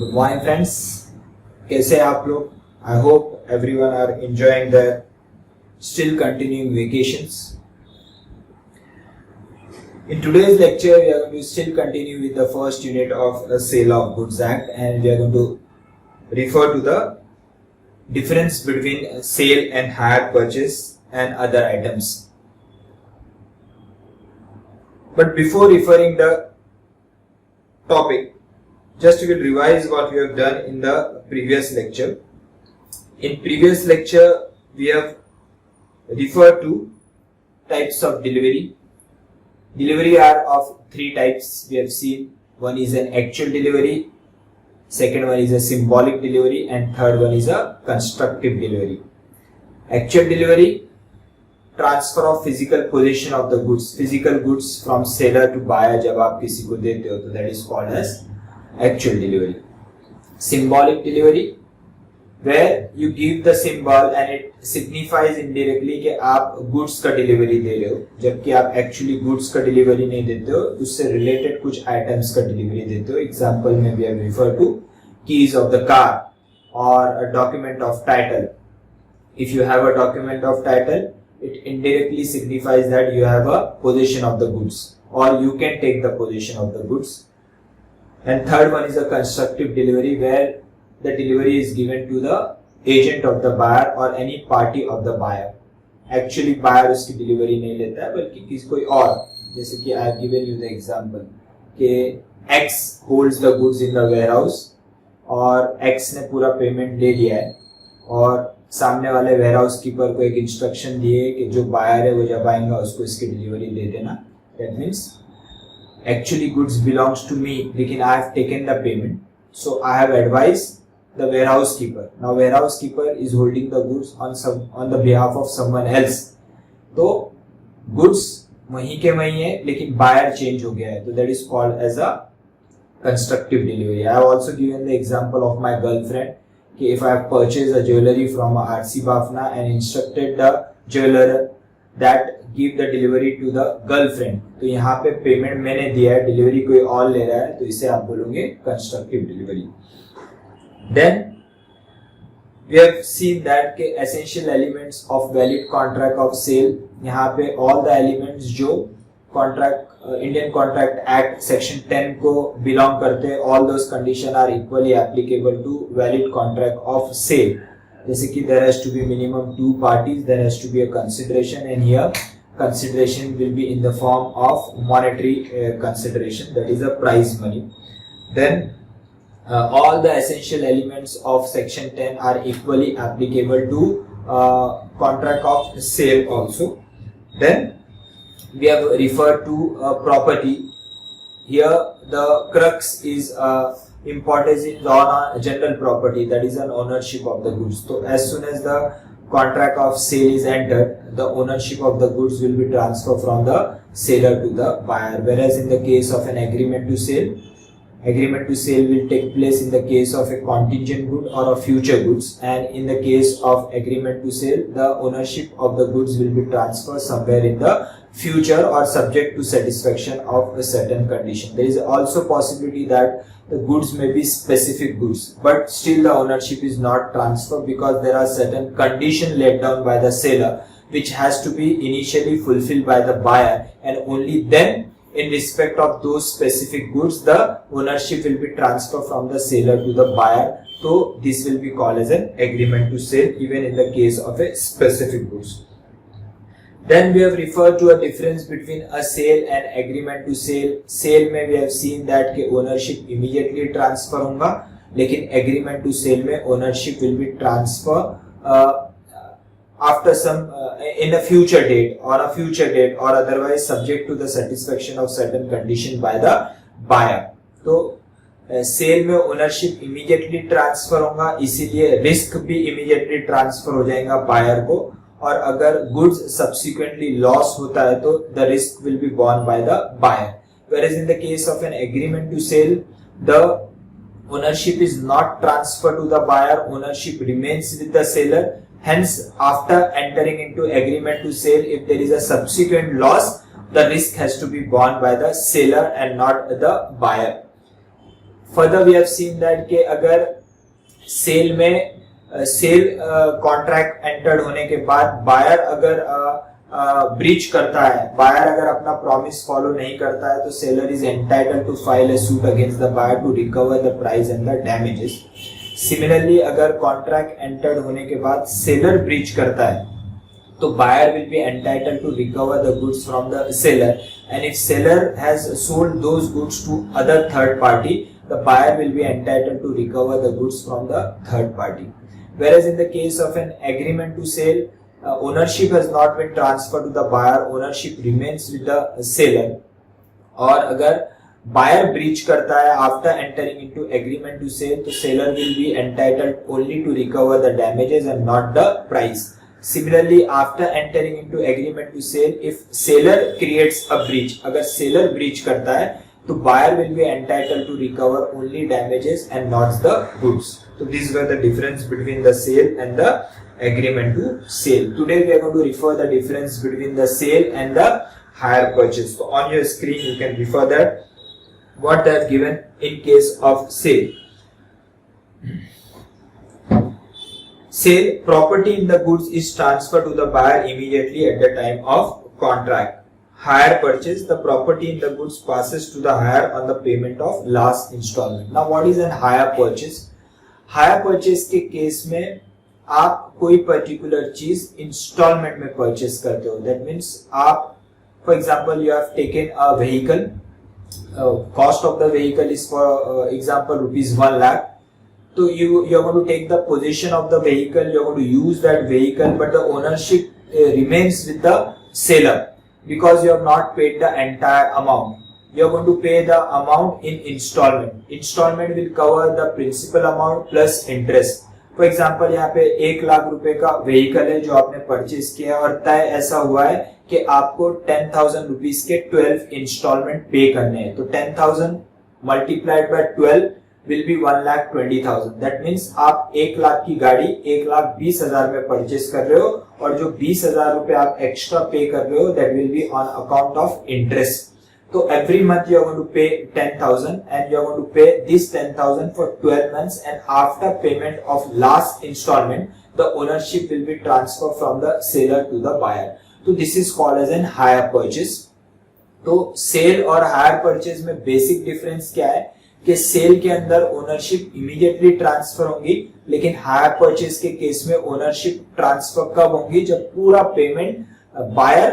Good morning friends, कैसे हैं आप लोग? I hope everyone are enjoying their still continuing vacations. In today's lecture, we are going to still continue with the first unit of the Sale of Goods Act, and we are going to refer to the difference between sale and hire purchase and other items. But before referring the topic, just we will revise what we have done in the previous lecture. In previous lecture, we have referred to types of delivery. Delivery are of three types we have seen. One is an actual delivery, second one is a symbolic delivery, and third one is a constructive delivery. Actual delivery, transfer of physical position of the goods, physical goods from seller to buyer जब आप किसी को देते हो तो that is called as actual delivery. Symbolic delivery, where you give the symbol and it signifies indirectly कि आप goods का डिलीवरी दे रहे हो, जबकि आप एक्चुअली गुड्स का डिलीवरी नहीं देते हो, उससे रिलेटेड कुछ आइटम्स का डिलीवरी देते हो. एग्जांपल में we have refer to keys of the car or a document of title. If you have a document of title, it indirectly signifies that you have a possession of the goods or you can take the possession of the goods. And third one is a constructive delivery, where the delivery is given to the agent of the buyer or any party of the buyer. Actually buyer उसकी delivery नहीं लेता है बल्कि किसी कोई और, जैसे कि I have given you the example कि X holds the goods in the warehouse और X ने पूरा पेमेंट ले लिया है और सामने वाले वेयर हाउस कीपर को एक इंस्ट्रक्शन दिए कि जो बायर है वो जब आएगा उसको इसकी डिलीवरी दे देना. That means actually goods belongs to me, लेकिन I have taken the payment, so I have advise the warehouse keeper. Now warehouse keeper is holding the goods on the behalf of someone else. तो goods वहीं के वहीं है लेकिन buyer change हो गया है, तो that is called as a constructive delivery. I have also given the example of my girlfriend. If I have purchased a jewelry from RC Bafna and instructed the jeweler that give the delivery to the girlfriend, तो यहाँ पे payment मैंने दिया है, delivery कोई और ले रहा है, तो इसे आप बोलोगे constructive delivery. Then we have seen that के essential elements of valid contract of sale, यहाँ पे all the elements जो contract Indian contract act section 10 को बिलोंग करते हैं, all those condition are equally applicable to valid contract of sale. जैसे कि there has to be minimum 2 parties, there has to be a consideration, and here consideration will be in the form of monetary consideration, that is a price money. Then all the essential elements of section 10 are equally applicable to contract of sale also. Then we have referred to property. Here the crux is importance is on a general property, that is an ownership of the goods. So as soon as the contract of sale is entered, the ownership of the goods will be transferred from the seller to the buyer. Whereas in the case of an agreement to sale will take place in the case of a contingent good or a future goods, and in the case of agreement to sale, the ownership of the goods will be transferred somewhere in the future or subject to satisfaction of a certain condition. There is also possibility that the goods may be specific goods, but still the ownership is not transferred because there are certain conditions laid down by the seller which has to be initially fulfilled by the buyer, and only then in respect of those specific goods the ownership will be transferred from the seller to the buyer. So this will be called as an agreement to sale even in the case of a specific goods. Then we have referred to a difference between a sale and agreement to sale. Sale में we have seen that के ownership immediately transfer होगा, लेकिन agreement to sale में ownership will be transfer after some in a future date or otherwise subject to the satisfaction of certain condition by the buyer. तो cell में ownership immediately transfer होगा, इसीलिए risk भी immediately transfer हो जाएगा buyer को, और अगर गुड्स सब्सिक्वेंटली लॉस होता है तो the risk will be borne by the buyer. Whereas in the case of an agreement to sale, the ownership is not transferred to the buyer, ownership remains with the seller. Hence, after entering into agreement to sale, if there is a subsequent loss, the risk has to be borne by the seller and not the buyer. Further we have seen that कि अगर cell में cell contract entered होने के बाद buyer अगर breach करता है, buyer अगर अपना प्रॉमिस फॉलो नहीं करता है, तो seller is entitled to file a suit against the buyer to recover the price and the damages. Similarly अगर कॉन्ट्रैक्ट एंटर्ड होने के बाद सेलर ब्रीच करता है, तो buyer will be entitled to recover the goods from the seller, and if seller has sold those goods to other third party, the buyer will be entitled to recover the goods from the third party. Whereas in the case of an agreement to sell, ownership has not been transferred to the buyer, ownership remains with the seller. और अगर buyer breach करता है after entering into agreement to sell, तो seller will be entitled only to recover the damages and not the price. Similarly, after entering into agreement to sell, if seller creates a breach, अगर seller breach करता है, तो buyer will be entitled to recover only damages and not the goods. So these were the difference between the sale and the agreement to sale. Today we are going to refer the difference between the sale and the hire purchase. So on your screen you can refer that what they have given in case of sale. Sale, property in the goods is transferred to the buyer immediately at the time of contract. Hire purchase, the property in the goods passes to the hire on the payment of last installment. Now what is an hire purchase? Hire purchase के case में आप कोई particular चीज instalment में purchase करते हो. That means आप, for example, you have taken a vehicle. Cost of the vehicle is, for example, rupees 1 lakh. So you are going to take the possession of the vehicle. You are going to use that vehicle, but the ownership remains with the seller. Because you have not paid the entire amount, you are going to pay the amount in installment. Installment will cover the principal amount plus interest. For example, यहाँ पे 1 लाख रुपए का vehicle है जो आपने purchase किया और तय ऐसा हुआ है कि आपको 10,000 रुपीज के 12 इंस्टॉलमेंट पे करने हैं. तो 10,000 multiplied by 12 will be 1,20,000. That means आप 1 लाख की गाड़ी 1,20,000 में परचेस कर रहे हो और जो 20,000 रुपए आप एक्स्ट्रा पे कर रहे हो that will be on account of interest. So every month you are going to pay 10,000 and you are going to pay this 10,000 for 12 months, and after payment of last installment the ownership will be transferred from the seller to the buyer. So this is called as an hire purchase. तो cell और hire purchase में basic difference क्या है कि cell के अंदर ownership immediately transfer होंगी, लेकिन हायर परचेज के केस में ओनरशिप ट्रांसफर कब होंगी? जब पूरा payment buyer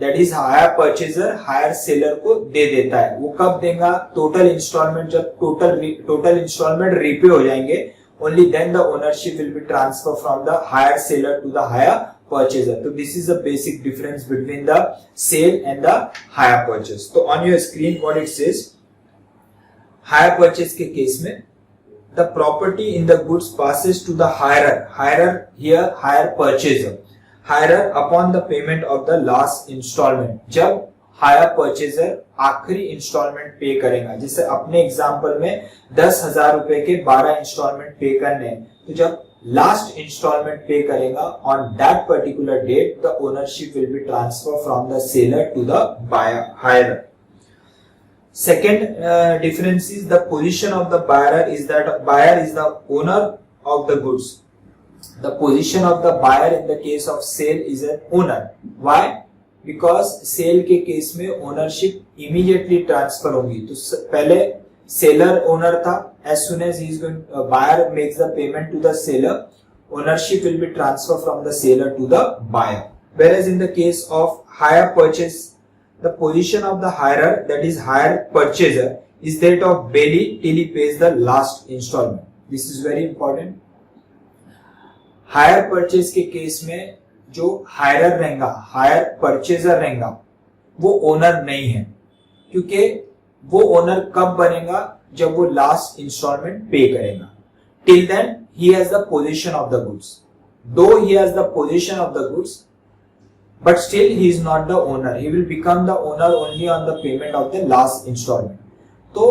that is hire purchaser hire seller को दे देता है. वो कब देगा? टोटल इंस्टॉलमेंट, जब टोटल इंस्टॉलमेंट रीपे हो जाएंगे, only then the ownership will be transfer from the hire seller to the hire purchaser. तो this is the basic difference between the sale and the hire purchase. तो on your screen what it says, hire purchase के case में the property in the goods passes to the hirer here hire purchaser, hirer upon the payment of the last installment. जब hire purchaser आखिरी installment pay करेगा, जैसे अपने example में 10,000 रुपए के 12 इंस्टॉलमेंट पे करने हैं, तो जब लास्ट इंस्टॉलमेंट पे करेगा on that particular date the ownership will be transfer from the seller to the buyer hirer. Second difference is the position of the buyer is that buyer is the owner of the goods. The position of the buyer in the case of sale is an owner. Why? Because sale के case में ownership immediately transfer होगी. तो पहले seller owner था. As soon as he is going, buyer makes the payment to the seller, ownership will be transferred from the seller to the buyer. Whereas in the case of hire purchase, the position of the hirer, that is hire purchaser, is that of bailey till he pays the last installment. This is very important. Higher purchase के case में जो हायरर रहेगा, higher purchaser रहेगा, वो owner नहीं है, क्योंकि वो ओनर कब बनेगा? जब वो लास्ट इंस्टॉलमेंट पे करेगा. Till then he has the position of the goods. Though he has the position of the goods, but still he is not the owner. He will become the owner only on the payment of the last installment. तो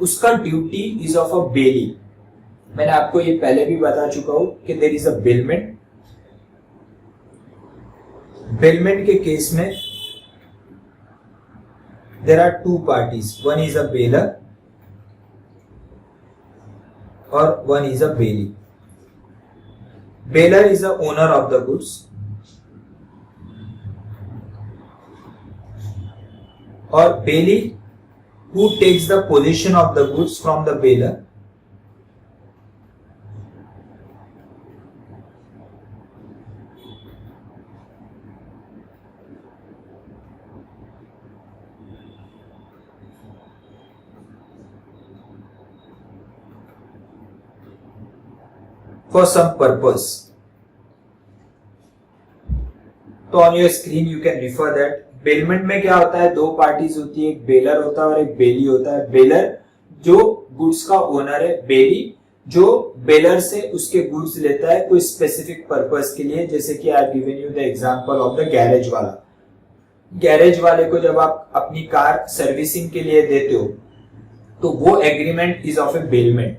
उसका duty is of a बेली. मैंने आपको ये पहले भी बता चुका हूं कि देयर इज अ बिलमेंट. बिलमेंट के केस में there are two parties. One is a bailor और one is a bailee. Bailor is the owner of the goods or bailee who takes the possession of the goods from the bailor for some purpose. तो on your screen you can refer that. Bailment में क्या होता है, दो parties होती है, एक baler होता है और एक बेली होता है. बेलर जो गुड्स का ओनर है, बेली जो बेलर से उसके गुड्स लेता है कोई स्पेसिफिक पर्पस के लिए. जैसे कि I have given you the example of the garage वाला. गैरेज वाले को जब आप अपनी कार सर्विसिंग के लिए देते हो तो वो agreement is of a bailment.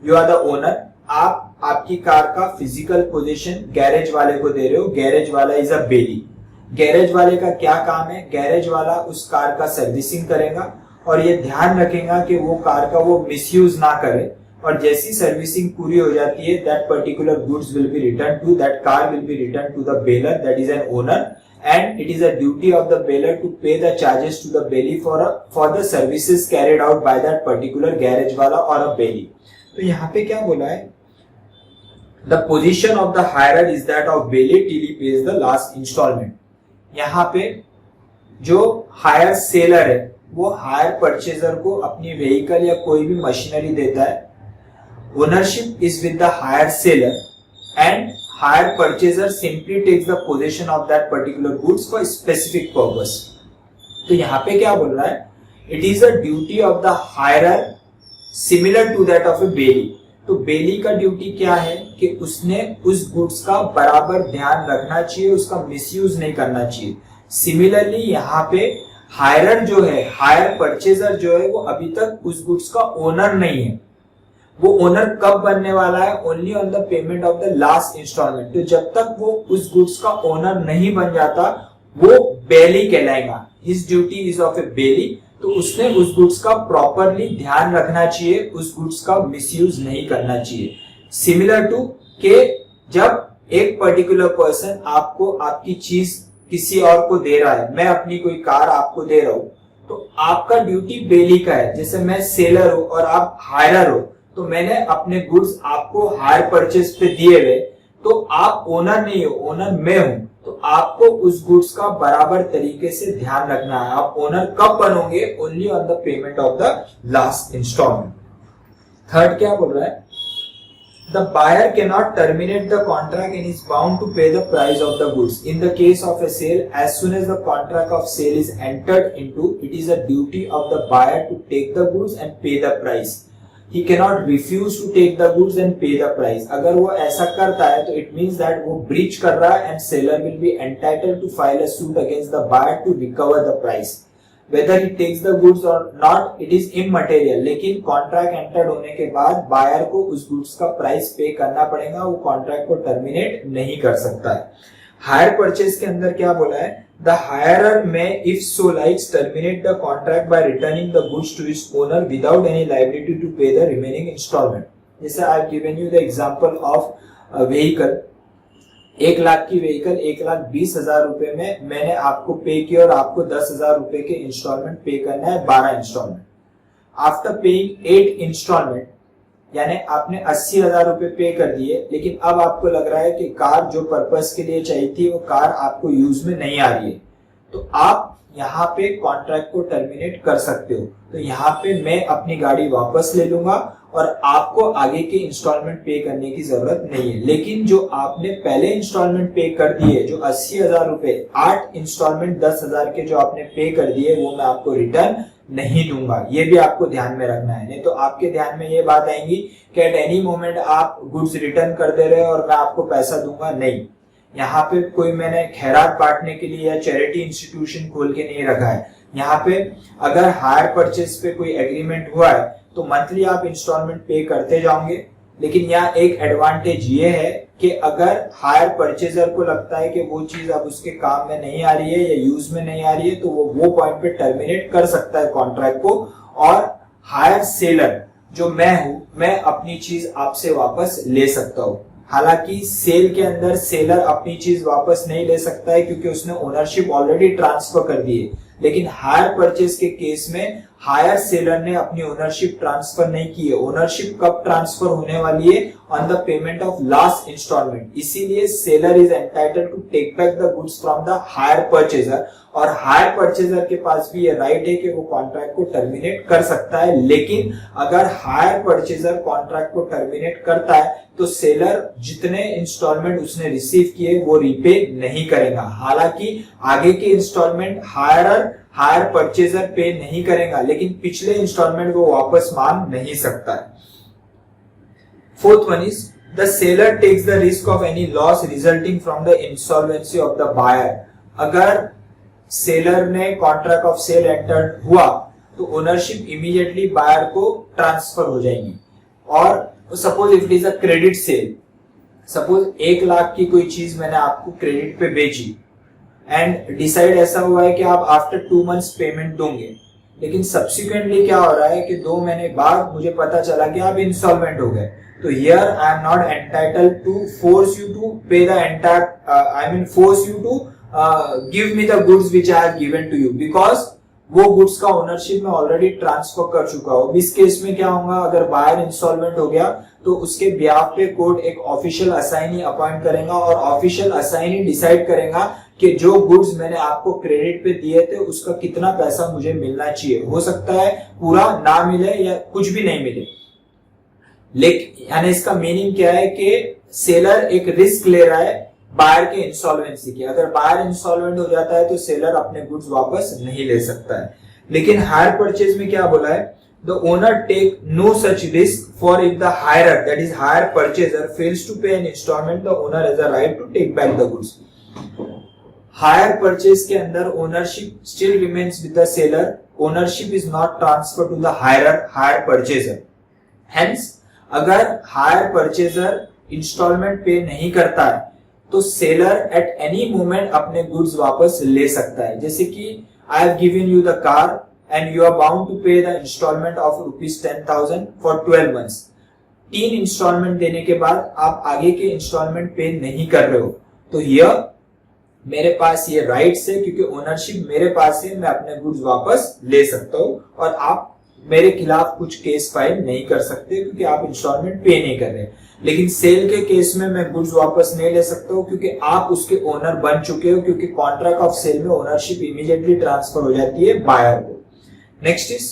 You are the owner, आप आपकी कार का फिजिकल पोजीशन गैरेज वाले को दे रहे हो. गैरेज वाला इज अ बेली. गैरेज वाले का क्या काम है, गैरेज वाला उस कार का सर्विसिंग करेगा और ये ध्यान रखेगा कि वो कार का वो मिसयूज ना करे. और जैसी सर्विसिंग पूरी हो जाती है, that particular goods will be return to, that car will be return to the bailor, that is an owner, and it is a duty of the bailor to pay the charges to the bailey for the services carried out by that particular garage wala or a bailey. तो यहाँ पे क्या बोला है, the position of the hirer is that of bailey till he pays the last installment. यहाँ पे जो higher seller है वो हायर परचेजर को अपनी व्हीकल या कोई भी मशीनरी देता है. Ownership is with the hire seller and higher purchaser simply takes the possession of that particular goods for specific purpose. तो यहाँ पे क्या बोल रहा है, it is a duty of the hirer similar to that of a bailey. तो बेली का duty क्या है कि उसने उस गुड्स का बराबर ध्यान रखना चाहिए, उसका मिसयूज नहीं करना चाहिए. सिमिलरली यहाँ पे हायरर जो है, हायर परचेजर जो है, वो अभी तक उस गुड्स का ओनर नहीं है. वो ओनर कब बनने वाला है, only on the payment of the last instalment. तो जब तक वो उस गुड्स का ओनर नहीं बन जाता वो बेली कहलाएगा. हिज ड्यूटी इज ऑफ ए बेली. तो उसने उस गुड्स का प्रॉपरली ध्यान रखना चाहिए, उस गुड्स का मिसयूज नहीं करना चाहिए. सिमिलर टू के जब एक पर्टिकुलर पर्सन आपको आपकी चीज किसी और को दे रहा है, मैं अपनी कोई कार आपको दे रहा हूं, तो आपका ड्यूटी बेली का है. जैसे मैं सेलर हूं और आप हायरर हो, तो मैंने अपने गुड्स आपको हायर परचेज पे दिए हुए, तो आप ओनर नहीं हो, ओनर मैं हूं. तो आपको उस गुड्स का बराबर तरीके से ध्यान रखना है. आप ओनर कब बनोगे, only on the payment of the last installment. Third क्या बोल रहा है, the buyer can not terminate the contract and is bound to pay the price of the goods. In the case of a sale, as soon as the contract of sale is entered into, it is a duty of the buyer to take the goods and pay the price. He cannot refuse to take the goods and pay the price. अगर वो ऐसा करता है तो it means that वो breach कर रहा है and seller will be entitled to file a suit against the buyer to recover the price. Whether he takes the goods or not, it is immaterial. लेकिन कॉन्ट्रैक्ट एंटर्ड होने के बाद buyer को उस गुड्स का प्राइस पे करना पड़ेगा, वो कॉन्ट्रैक्ट को टर्मिनेट नहीं कर सकता है. हायर परचेज के अंदर क्या बोला है, the hirer may if so likes terminate the contract by returning the goods to its owner without any liability to pay the remaining installment. जैसे I have given you the example of a vehicle. 1,00,000 की vehicle 1,20,000 रुपए में मैंने आपको पे किया और आपको 10,000 रुपए के इंस्टॉलमेंट पे करना है, 12 इंस्टॉलमेंट. आफ्टर पेइंग 8 इंस्टॉलमेंट, यानी आपने 80,000 रुपए पे कर दिए, लेकिन अब आपको लग रहा है कि कार जो पर्पस के लिए चाहिए थी वो कार आपको यूज में नहीं आ रही है, तो आप यहाँ पे कॉन्ट्रैक्ट को टर्मिनेट कर सकते हो. तो यहाँ पे मैं अपनी गाड़ी वापस ले लूंगा और आपको आगे के इंस्टॉलमेंट पे करने की जरूरत नहीं है. लेकिन जो आपने पहले इंस्टॉलमेंट पे कर दिए, जो 80,000 रुपए, 8 इंस्टॉलमेंट 10,000 के जो आपने पे कर दिए, वो मैं आपको रिटर्न नहीं दूंगा. ये भी आपको ध्यान में रखना है. नहीं तो आपके ध्यान में ये बात आएगी कि एट एनी मोमेंट आप गुड्स रिटर्न कर दे रहे हो और मैं आपको पैसा दूंगा. नहीं, यहाँ पे कोई मैंने खैरात बांटने के लिए या चैरिटी इंस्टीट्यूशन खोल के नहीं रखा है. यहाँ पे अगर हायर परचेज पे कोई एग्रीमेंट हुआ है तो मंथली आप इंस्टॉलमेंट पे करते जाओगे. लेकिन यहाँ एक एडवांटेज ये है कि अगर हायर परचेजर को लगता है कि वो चीज अब उसके काम में नहीं आ रही है या यूज में नहीं आ रही है, तो वो पॉइंट पे टर्मिनेट कर सकता है कॉन्ट्रैक्ट को. और हायर सेलर जो मैं हूं, मैं अपनी चीज आपसे वापस ले सकता हूं। हालांकि सेल के अंदर सेलर अपनी चीज वापस नहीं ले सकता है क्योंकि उसने ओनरशिप ऑलरेडी ट्रांसफर कर दी है, लेकिन हायर परचेज के केस में हायर सेलर ने अपनी ओनरशिप ट्रांसफर नहीं की है। ओनरशिप कब ट्रांसफर होने वाली है? On the payment of last installment. इसीलिए seller is entitled to take back the goods from the hire purchaser, और हायर परचेजर के पास भी ये राइट है कि वो कॉन्ट्रैक्ट को टर्मिनेट कर सकता है। लेकिन अगर हायर परचेजर कॉन्ट्रैक्ट को टर्मिनेट करता है तो सेलर जितने इंस्टॉलमेंट उसने रिसीव किए वो रीपे नहीं करेगा। हालांकि आगे के इंस्टॉलमेंट हायर परचेजर पे नहीं करेगा, लेकिन पिछले इंस्टॉलमेंट वो वापस मांग नहीं सकता है। Fourth one is the seller takes the risk of any loss resulting from the insolvency of the buyer. अगर सेलर ने कॉन्ट्रैक्ट ऑफ सेल एंटर्ड हुआ तो ओनरशिप इमीडिएटली बायर को ट्रांसफर हो जाएगी। और suppose if it is a credit sale, suppose 1 lakh की कोई चीज मैंने आपको क्रेडिट पे बेची एंड डिसाइड ऐसा हुआ है कि आप आफ्टर 2 मंथ्स पेमेंट दोगे, लेकिन सब्सिक्वेंटली क्या हो रहा है कि 2 महीने बाद मुझे पता चला कि आप इंस्टॉलमेंट हो गए, तो here I am not entitled to force you to pay the entire force you to give me the goods which I have given to you, because वो गुड्स का ओनरशिप मैं ऑलरेडी ट्रांसफर कर चुका हूं। इस केस में क्या होगा, अगर बायर इंस्टॉलमेंट हो गया तो उसके ब्याह पे कोर्ट एक ऑफिशियल असाइनी अपॉइंट करेगा और ऑफिशियल असाइनी डिसाइड करेगा कि जो गुड्स मैंने आपको क्रेडिट पे दिए थे उसका कितना पैसा मुझे मिलना चाहिए। हो सकता है पूरा ना मिले या कुछ भी नहीं मिले, लेकिन यानी इसका मीनिंग क्या है कि सेलर एक रिस्क ले रहा है बायर के इंसॉल्वेंसी की। अगर बायर इंसॉल्वेंट हो जाता है तो सेलर अपने गुड्स वापस नहीं ले सकता है। लेकिन हायर परचेज में क्या बोला है, the owner take no such risk for if the hirer that is hire purchaser fails to pay an installment, the owner has a right to take back the goods. Hire purchase के अंदर ownership still remains with the seller, ownership is not transfer to the hire purchaser. Hence अगर hire purchaser installment pay नहीं करता है तो seller at any moment अपने goods वापस ले सकता है। जैसे कि I have given you the car and you are bound to pay the installment of ₹10,000 for 12 months. 3 installment देने के बाद आप आगे के इंस्टॉलमेंट पे नहीं कर रहे हो, तो हियर मेरे पास ये राइट्स है, क्योंकि ओनरशिप मेरे पास है, मैं अपने गुड्स वापस ले सकता हूं और आप मेरे खिलाफ कुछ केस फाइल नहीं कर सकते क्योंकि आप इंस्टॉलमेंट पे नहीं कर रहे। लेकिन सेल के केस में मैं गुड्स वापस नहीं ले सकता हूं क्योंकि आप उसके ओनर बन चुके हो, क्योंकि कॉन्ट्रैक्ट ऑफ सेल में ओनरशिप इमीडिएटली ट्रांसफर हो जाती है बायर को। Next is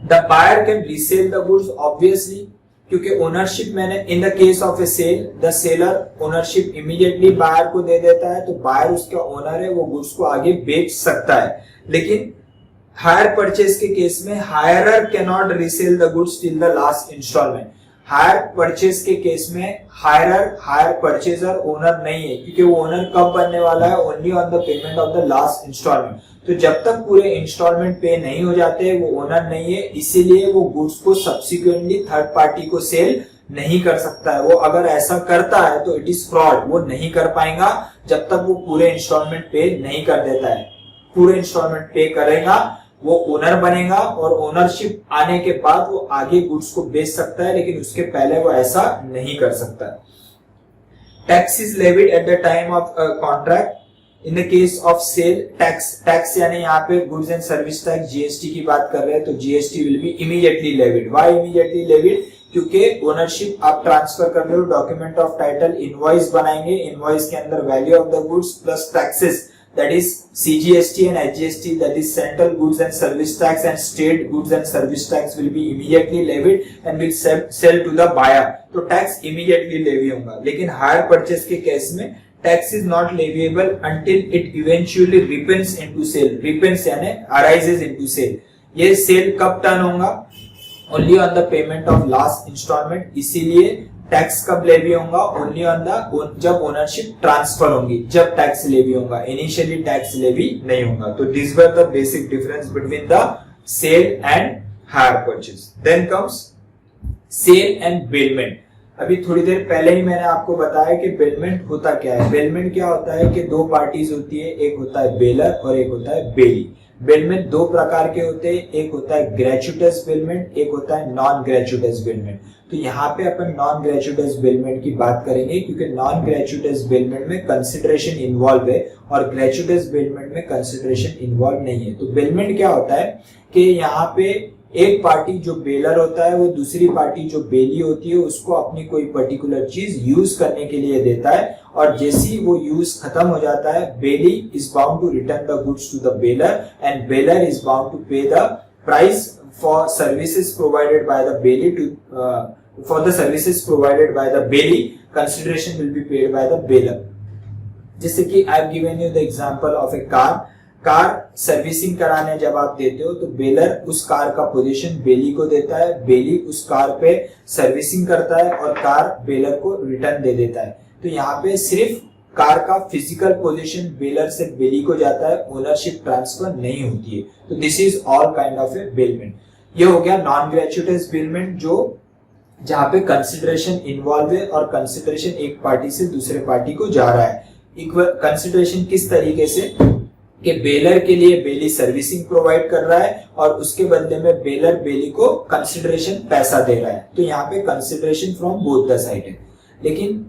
the buyer can resale the goods obviously, क्योंकि ओनरशिप मैंने in the case of a sale the seller ownership immediately buyer को दे देता है, तो बायर उसका ओनर है, वो गुड्स को आगे बेच सकता है। लेकिन हायर परचेज के केस में hirer can not resell the goods till the last installment. Hire purchase के केस में हायर परचेजर ओनर नहीं है, क्योंकि वो ओनर कब बनने वाला है, only on the payment of the last instalment. तो जब तक पूरे इंस्टॉलमेंट पे नहीं हो जाते वो ओनर नहीं है, इसीलिए वो गुड्स को सब्सिक्वेंटली थर्ड पार्टी को सेल नहीं कर सकता है। वो अगर ऐसा करता है तो इट इज फ्रॉड, वो नहीं कर पाएगा जब तक वो पूरे इंस्टॉलमेंट पे नहीं कर देता है। पूरे इंस्टॉलमेंट पे करेगा, वो ओनर बनेगा और ओनरशिप आने के बाद वो आगे गुड्स को बेच सकता है, लेकिन उसके पहले वो ऐसा नहीं कर सकता। Tax is levied at the time of contract. In the case of sale tax यानी यहाँ पे goods and service tax GST की बात कर रहे हैं, तो GST will be immediately levied. Why immediately levied? क्योंकि ओनरशिप आप ट्रांसफर कर रहे हो, डॉक्यूमेंट ऑफ टाइटल इनवॉइस बनाएंगे, इनवॉइस के अंदर value of the goods plus taxes, that is CGST and HGST, that is Central Goods and Service Tax and State Goods and Service Tax will be immediately levied and will sell to the buyer. तो tax immediately levy होगा। लेकिन hire purchase के case में tax is not leviable until it eventually repents into sale. Repents यानी arises into sale. ये sale कब turn होगा? Only on the payment of last installment. इसीलिए टैक्स कब लेवी होगा? ओनली ऑन द जब ओनरशिप ट्रांसफर होगी, जब टैक्स लेवी होगा, इनिशियली टैक्स लेवी नहीं होगा। तो this were the basic difference between the sale and hire purchase. Then comes sale and bailment. अभी थोड़ी देर पहले ही मैंने आपको बताया कि बेलमेंट होता क्या है। बेलमेंट क्या होता है कि 2 पार्टीज होती है, एक होता है बेलर और एक होता है बेली। बेलमेंट दो प्रकार के होते हैं, एक होता है ग्रेचुटस बेलमेंट, एक होता है नॉन ग्रेचुटस बेलमेंट। तो यहाँ पे अपन नॉन ग्रेचुटस बेलमेंट की बात करेंगे, क्योंकि नॉन ग्रेचुटस बेलमेंट में कंसिडरेशन इन्वॉल्व है और ग्रेचुटस बेलमेंट में कंसिडरेशन इन्वॉल्व नहीं है। तो बेलमेंट क्या होता है कि यहाँ पे एक पार्टी जो बेलर होता है वो दूसरी पार्टी जो बेली होती है उसको अपनी कोई पर्टिकुलर चीज यूज करने के लिए देता है, और जैसी वो यूज खत्म हो जाता है, bailee is bound to return the goods to the bailor and bailor is bound to pay the price for services provided by the bailee to for the services provided by the bailey, consideration will be paid by the bailor. जैसे कि I have given you the example of a car servicing कराने जब आप देते हो तो baler उस car का पोजीशन बेली को देता है, बेली उस कार पे सर्विसिंग करता है और कार बेलर को रिटर्न दे देता है। तो यहाँ पे सिर्फ कार का फिजिकल पोजीशन बेलर से बेली को जाता है, ओनरशिप ट्रांसफर नहीं होती है। तो this is all kind of a bailment. ये हो गया नॉन ग्रेचुटस बेलमेंट, जो जहां पे कंसिडरेशन इन्वॉल्व है और कंसिडरेशन एक पार्टी से दूसरे पार्टी को जा रहा है। कंसिडरेशन किस तरीके से कि बेलर के लिए बेली सर्विसिंग प्रोवाइड कर रहा है और उसके बदले में बेलर बेली को कंसिडरेशन पैसा दे रहा है। तो यहाँ पे consideration from both the side है। लेकिन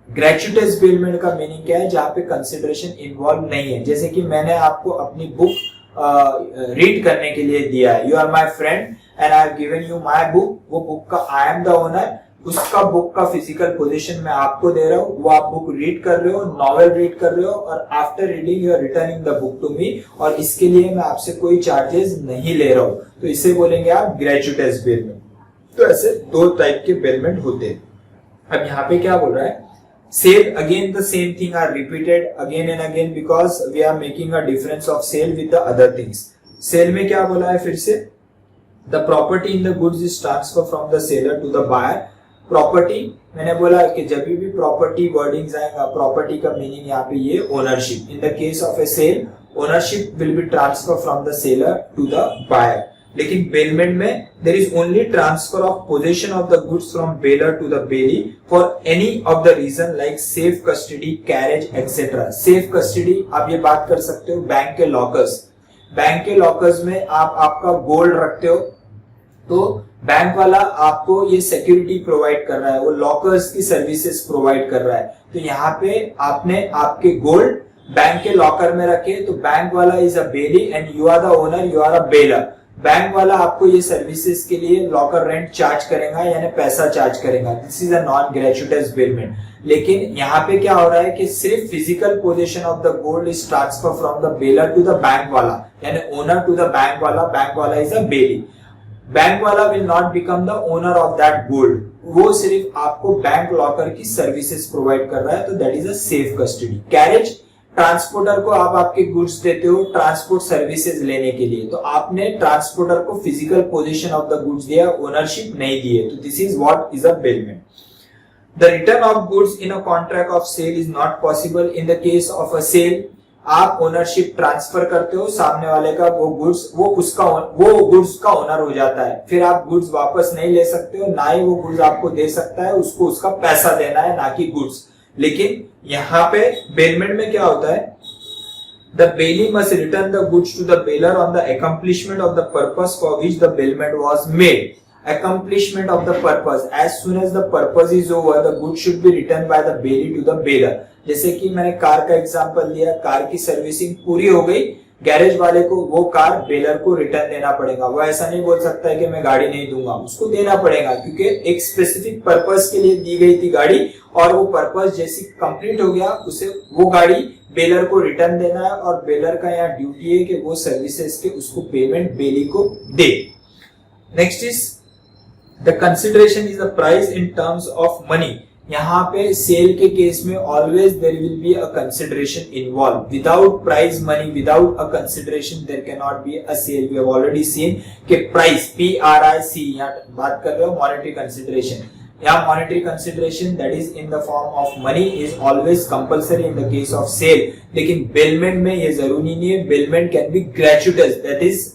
ग्रेचुटस बेलमेंट का मीनिंग क्या है, जहां पे कंसिडरेशन इन्वॉल्व नहीं है। जैसे कि मैंने आपको अपनी बुक रीड करने के लिए दिया है, you are my friend and I have given you my book, वो बुक का आई एम द ओनर, उसका बुक का फिजिकल पोजीशन मैं आपको दे रहा हूँ, वो आप बुक रीड कर रहे हो, नॉवेल रीड कर रहे हो और after reading you are returning the book to me, और इसके लिए मैं आपसे कोई चार्जेस नहीं ले रहा हूँ। तो इसे बोलेंगे आप ग्रेचुटस बेलमेंट। तो ऐसे दो टाइप के बेलमेंट होते हैं। अब यहाँ पे क्या बोल रहा है, sale again the same thing are repeated again and again because we are making a difference of sale with the other things. Sale में क्या बोला है फिर से, the property in the goods is transfer from the seller to the buyer. Property मैंने बोला कि जब भी property wordings आएगा, property का meaning यहाँ पे ये ownership. In the case of a sale, ownership will be transfer from the seller to the buyer. लेकिन बेलमेंट में there is only transfer of possession of the goods from bailor to the bailee for any of the reason like safe custody, carriage etcetera. Safe custody आप ये बात कर सकते हो bank के lockers, bank के लॉकर्स में आप आपका गोल्ड रखते हो तो बैंक वाला आपको ये सिक्योरिटी प्रोवाइड कर रहा है, वो लॉकर्स की सर्विसेज प्रोवाइड कर रहा है। तो यहाँ पे आपने आपके गोल्ड बैंक के लॉकर में रखे तो बैंक वाला is a bailee and you are the owner, you are a bailor. Bank वाला आपको ये सर्विसेज के लिए लॉकर रेंट चार्ज करेगा, यानी पैसा चार्ज करेगा। This is a non gratuitous bailment. लेकिन यहाँ पे क्या हो रहा है कि सिर्फ physical position of the gold is transfer from the bailor to the bank वाला, यानी ओनर टू द बैंक वाला इज अ बेली। बैंक वाला will not become the owner of that gold, वो सिर्फ आपको बैंक लॉकर की services provide कर रहा है। तो that is a safe custody. Carriage, transporter को आप आपके गुड्स देते हो ट्रांसपोर्ट सर्विसेज लेने के लिए, तो आपने ट्रांसपोर्टर को physical position of the goods दिया, ओनरशिप नहीं दी है। तो this is what is a bailment. The return of goods in a contract of sale is not possible in the case of a sale. आप ownership transfer करते हो सामने वाले का, वो गुड्स का ओनर हो जाता है, फिर आप गुड्स वापस नहीं ले सकते हो, ना ही वो गुड्स आपको दे सकता है, उसको उसका पैसा देना है, ना कि गुड्स। लेकिन यहाँ पे बेलमेंट में क्या होता है, the bailee must return the goods to the bailor on the accomplishment of the purpose for which the bailment was made. Accomplishment of the purpose, as soon as the purpose is over, the goods should be returned by the bailey to the bearer. जैसे कि मैंने car का example दिया, car की servicing पूरी हो गई, garage वाले को वो कार बेलर को रिटर्न देना पड़ेगा। वो ऐसा नहीं बोल सकता है कि मैं गाड़ी नहीं दूंगा, उसको देना पड़ेगा, क्योंकि एक स्पेसिफिक पर्पस के लिए दी गई थी गाड़ी और वो पर्पस जैसी कंप्लीट हो गया, उसे वो गाड़ी बेलर को रिटर्न देना है और बेलर का यहाँ ड्यूटी है कि वो सर्विसेज के उसको पेमेंट बेली को दे। Next is the consideration is the price in terms of money. यहाँ पे सेल के केस में always there will be a consideration involve. Without price money, without a consideration there can not be a sale. We have already seen कि price PRIC, यहाँ बात कर रहे हो मॉनेटरी कंसिडरेशन। यहाँ monetary consideration that is in the form of money is always compulsory in the case of sale. लेकिन bailment में ये जरूरी नहीं है, bailment can be gratuitous, that is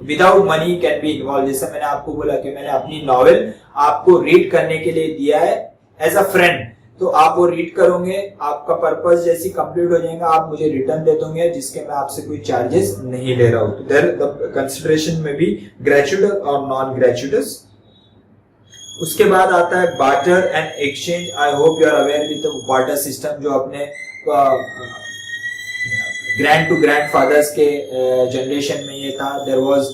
without money can be involve. जैसे मैंने आपको बोला कि मैंने अपनी नॉवेल आपको रीड करने के लिए दिया है एज अ फ्रेंड, तो आप वो रीड करोगे, आपका पर्पस जैसी कंप्लीट हो जाएगा, आप मुझे रिटर्न दे दोगे जिसके मैं आपसे कोई चार्जेस नहीं ले रहा हूं। तो देयर द कंसिडरेशन में भी ग्रेचुइटस और नॉन ग्रेचुइटस। उसके बाद आता है barter and exchange. I hope you are aware with the barter system, जो अपने ग्रैंड टू ग्रैंड फादर्स के जनरेशन में ये था। देयर वाज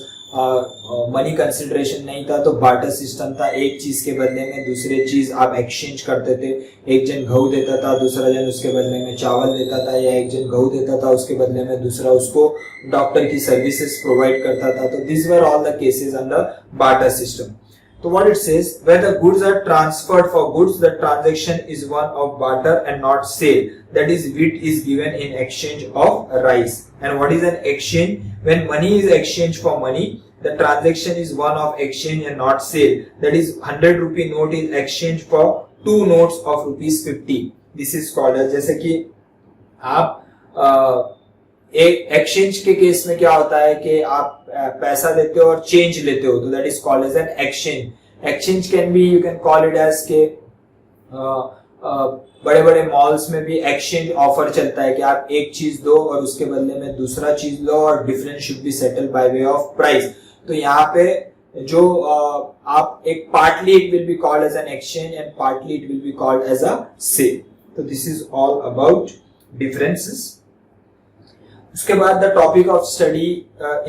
मनी कंसिडरेशन नहीं था, तो बार्टर सिस्टम था। एक चीज के बदले में दूसरे चीज आप एक्सचेंज करते थे। एक जन गेहूं देता था, दूसरा जन उसके बदले में चावल देता था, या एक जन गेहूं देता था, उसके बदले में दूसरा उसको डॉक्टर की सर्विसेज प्रोवाइड करता था। तो this were all the cases under barter system. So what it says, where the goods are transferred for goods, the transaction is one of barter and not sale. That is, wheat is given in exchange of rice. And what is an exchange? When money is exchanged for money, the transaction is one of exchange and not sale. That is, 100 rupee note is exchanged for 2 notes of rupees 50. This is called as, जैसे कि आप एक exchange के case में क्या होता है कि आप पैसा देते हो और चेंज लेते हो, तो that is called as an exchange. Exchange can be, you can call it as के बड़े बड़े मॉल्स में भी एक्सचेंज ऑफर चलता है कि आप एक चीज दो और उसके बदले में दूसरा चीज लो, और difference should be settle by way of price. तो यहाँ पे जो आप एक partly it will be called as an exchange and partly it will be called as a sale. तो this is all about differences. उसके बाद the topic of study